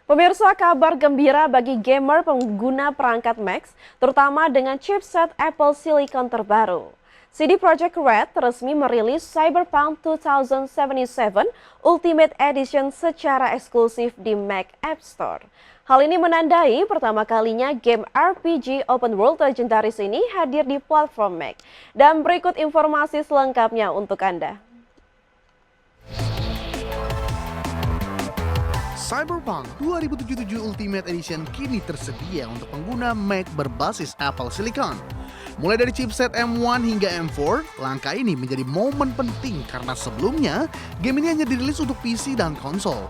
Pemirsa, kabar gembira bagi gamer pengguna perangkat Mac, terutama dengan chipset Apple Silicon terbaru. CD Projekt Red resmi merilis Cyberpunk 2077 Ultimate Edition secara eksklusif di Mac App Store. Hal ini menandai pertama kalinya game RPG open world legendaris ini hadir di platform Mac. Dan berikut informasi selengkapnya untuk Anda. Cyberpunk 2077 Ultimate Edition kini tersedia untuk pengguna Mac berbasis Apple Silicon. Mulai dari chipset M1 hingga M4, langkah ini menjadi momen penting karena sebelumnya game ini hanya dirilis untuk PC dan konsol.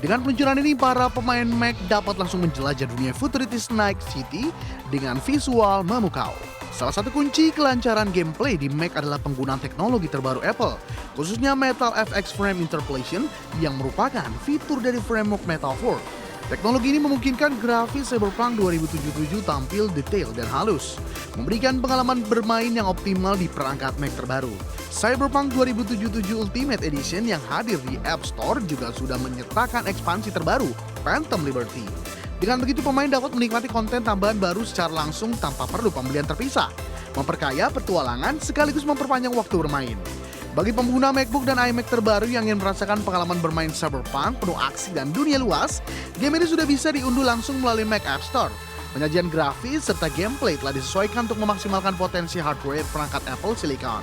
Dengan peluncuran ini, para pemain Mac dapat langsung menjelajah dunia futuristis Night City dengan visual memukau. Salah satu kunci kelancaran gameplay di Mac adalah penggunaan teknologi terbaru Apple, khususnya Metal FX Frame Interpolation yang merupakan fitur dari framework Metal 4. Teknologi ini memungkinkan grafis Cyberpunk 2077 tampil detail dan halus, memberikan pengalaman bermain yang optimal di perangkat Mac terbaru. Cyberpunk 2077 Ultimate Edition yang hadir di App Store juga sudah menyertakan ekspansi terbaru, Phantom Liberty. Dengan begitu, pemain dapat menikmati konten tambahan baru secara langsung tanpa perlu pembelian terpisah, memperkaya petualangan sekaligus memperpanjang waktu bermain. Bagi pengguna MacBook dan iMac terbaru yang ingin merasakan pengalaman bermain Cyberpunk penuh aksi dan dunia luas, game ini sudah bisa diunduh langsung melalui Mac App Store. Penyajian grafis serta gameplay telah disesuaikan untuk memaksimalkan potensi hardware perangkat Apple Silicon.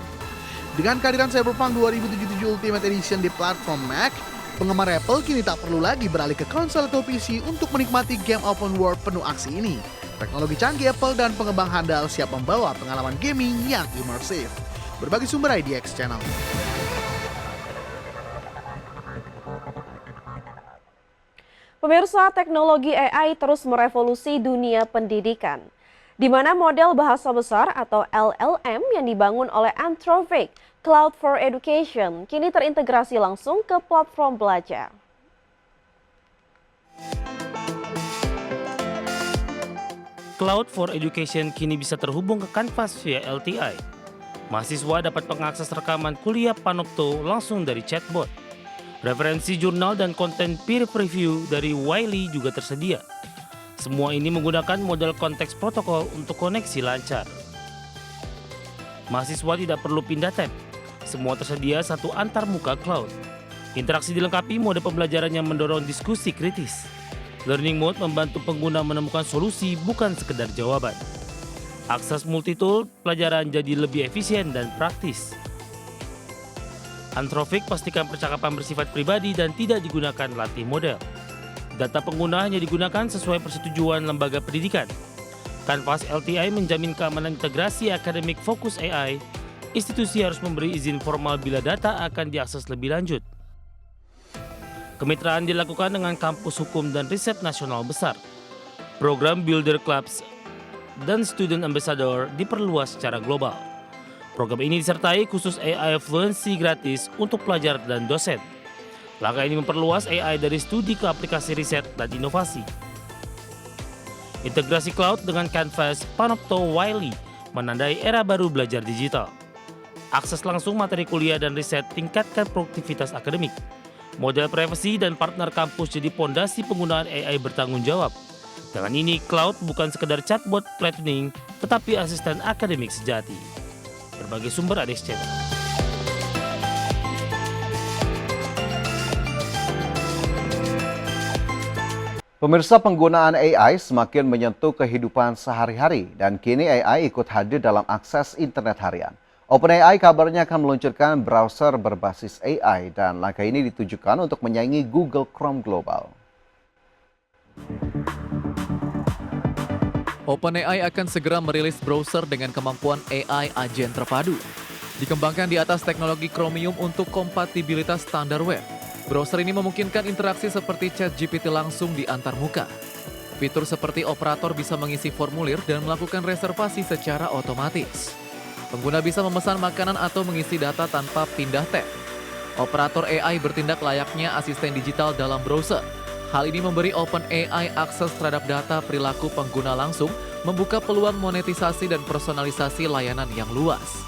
Dengan kehadiran Cyberpunk 2077 Ultimate Edition di platform Mac, penggemar Apple kini tak perlu lagi beralih ke konsol atau PC untuk menikmati game open world penuh aksi ini. Teknologi canggih Apple dan pengembang handal siap membawa pengalaman gaming yang imersif. Berbagi sumber IDX Channel. Pemirsa, teknologi AI terus merevolusi dunia pendidikan, di mana model bahasa besar atau LLM yang dibangun oleh Anthropic Cloud for Education kini terintegrasi langsung ke platform belajar. Cloud for Education kini bisa terhubung ke Canvas via LTI. Mahasiswa dapat mengakses rekaman kuliah Panopto langsung dari chatbot. Referensi jurnal dan konten peer review dari Wiley juga tersedia. Semua ini menggunakan model konteks protokol untuk koneksi lancar. Mahasiswa tidak perlu pindah tab. Semua tersedia satu antarmuka cloud. Interaksi dilengkapi mode pembelajaran yang mendorong diskusi kritis. Learning mode membantu pengguna menemukan solusi bukan sekedar jawaban. Akses multitool pelajaran jadi lebih efisien dan praktis. Anthropic pastikan percakapan bersifat pribadi dan tidak digunakan latih model. Data pengguna hanya digunakan sesuai persetujuan lembaga pendidikan. Canvas LTI menjamin keamanan integrasi akademik fokus AI. Institusi harus memberi izin formal bila data akan diakses lebih lanjut. Kemitraan dilakukan dengan kampus hukum dan riset nasional besar. Program Builder Clubs dan Student Ambassador diperluas secara global. Program ini disertai khusus AI fluency gratis untuk pelajar dan dosen. Langkah ini memperluas AI dari studi ke aplikasi riset dan inovasi. Integrasi cloud dengan Canvas, Panopto, Wiley menandai era baru belajar digital. Akses langsung materi kuliah dan riset tingkatkan produktivitas akademik. Model privasi dan partner kampus jadi pondasi penggunaan AI bertanggung jawab. Dengan ini, cloud bukan sekedar chatbot platooning, tetapi asisten akademik sejati. Berbagai sumber IDX Channel. Pemirsa, penggunaan AI semakin menyentuh kehidupan sehari-hari dan kini AI ikut hadir dalam akses internet harian. OpenAI kabarnya akan meluncurkan browser berbasis AI dan langkah ini ditujukan untuk menyaingi Google Chrome Global. OpenAI akan segera merilis browser dengan kemampuan AI agen terpadu. Dikembangkan di atas teknologi Chromium untuk kompatibilitas standar web. Browser ini memungkinkan interaksi seperti ChatGPT langsung di antarmuka. Fitur seperti operator bisa mengisi formulir dan melakukan reservasi secara otomatis. Pengguna bisa memesan makanan atau mengisi data tanpa pindah tab. Operator AI bertindak layaknya asisten digital dalam browser. Hal ini memberi OpenAI akses terhadap data perilaku pengguna langsung, membuka peluang monetisasi dan personalisasi layanan yang luas.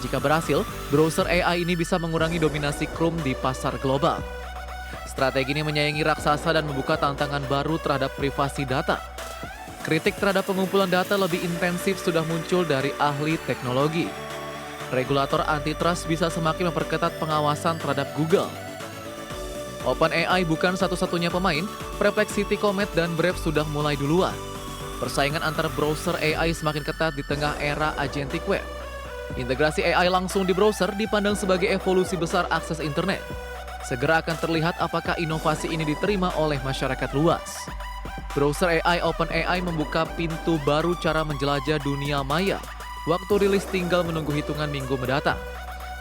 Jika berhasil, browser AI ini bisa mengurangi dominasi Chrome di pasar global. Strategi ini menyaingi raksasa dan membuka tantangan baru terhadap privasi data. Kritik terhadap pengumpulan data lebih intensif sudah muncul dari ahli teknologi. Regulator antitrust bisa semakin memperketat pengawasan terhadap Google. OpenAI bukan satu-satunya pemain, Perplexity, Comet, dan Brave sudah mulai duluan. Persaingan antar browser AI semakin ketat di tengah era agentic web. Integrasi AI langsung di browser dipandang sebagai evolusi besar akses internet. Segera akan terlihat apakah inovasi ini diterima oleh masyarakat luas. Browser AI OpenAI membuka pintu baru cara menjelajah dunia maya. Waktu rilis tinggal menunggu hitungan minggu mendatang.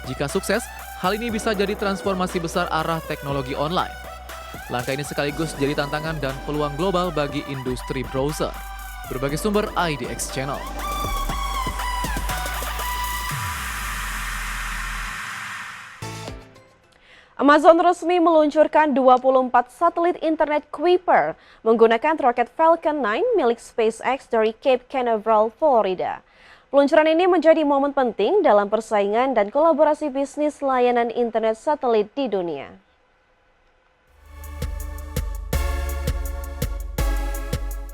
Jika sukses, hal ini bisa jadi transformasi besar arah teknologi online. Langkah ini sekaligus jadi tantangan dan peluang global bagi industri browser. Berbagai sumber IDX Channel. Amazon resmi meluncurkan 24 satelit internet Kuiper menggunakan roket Falcon 9 milik SpaceX dari Cape Canaveral, Florida. Peluncuran ini menjadi momen penting dalam persaingan dan kolaborasi bisnis layanan internet satelit di dunia.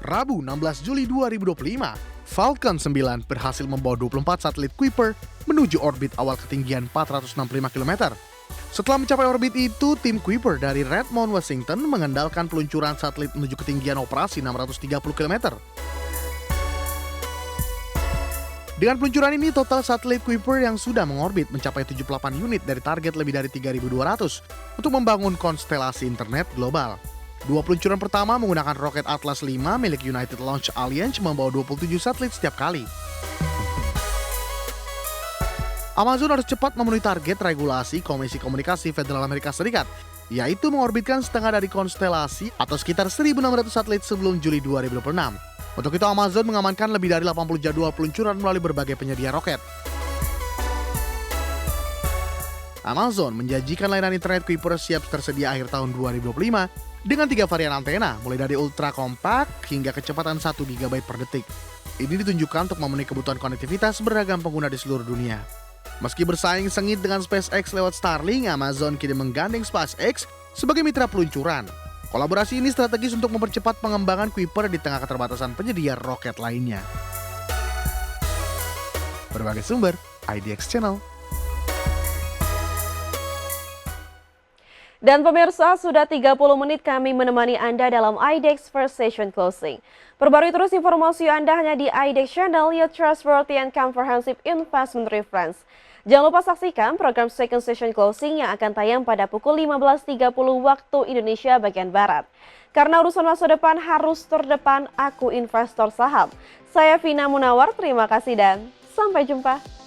Rabu 16 Juli 2025, Falcon 9 berhasil membawa 24 satelit Kuiper menuju orbit awal ketinggian 465 km. Setelah mencapai orbit itu, tim Kuiper dari Redmond, Washington mengandalkan peluncuran satelit menuju ketinggian operasi 630 km. Dengan peluncuran ini, total satelit Kuiper yang sudah mengorbit mencapai 78 unit dari target lebih dari 3.200 untuk membangun konstelasi internet global. Dua peluncuran pertama menggunakan roket Atlas 5 milik United Launch Alliance membawa 27 satelit setiap kali. Amazon harus cepat memenuhi target regulasi Komisi Komunikasi Federal Amerika Serikat, yaitu mengorbitkan setengah dari konstelasi atau sekitar 1.600 satelit sebelum Juli 2026. Untuk itu Amazon mengamankan lebih dari 80 jadwal peluncuran melalui berbagai penyedia roket. Amazon menjanjikan layanan internet Kuiper siap tersedia akhir tahun 2025 dengan 3 varian antena, mulai dari ultra kompak hingga kecepatan 1 GB per detik. Ini ditunjukkan untuk memenuhi kebutuhan konektivitas beragam pengguna di seluruh dunia. Meski bersaing sengit dengan SpaceX lewat Starlink, Amazon kini menggandeng SpaceX sebagai mitra peluncuran. Kolaborasi ini strategis untuk mempercepat pengembangan Kuiper di tengah keterbatasan penyedia roket lainnya. Berbagai sumber, IDX Channel. Dan pemirsa, sudah 30 menit kami menemani Anda dalam IDX First Session Closing. Perbarui terus informasi Anda hanya di IDX Channel, your trustworthy and comprehensive investment reference. Jangan lupa saksikan program Second Session Closing yang akan tayang pada pukul 15.30 waktu Indonesia bagian Barat. Karena urusan masa depan harus terdepan, aku investor saham. Saya Vina Munawar, terima kasih dan sampai jumpa.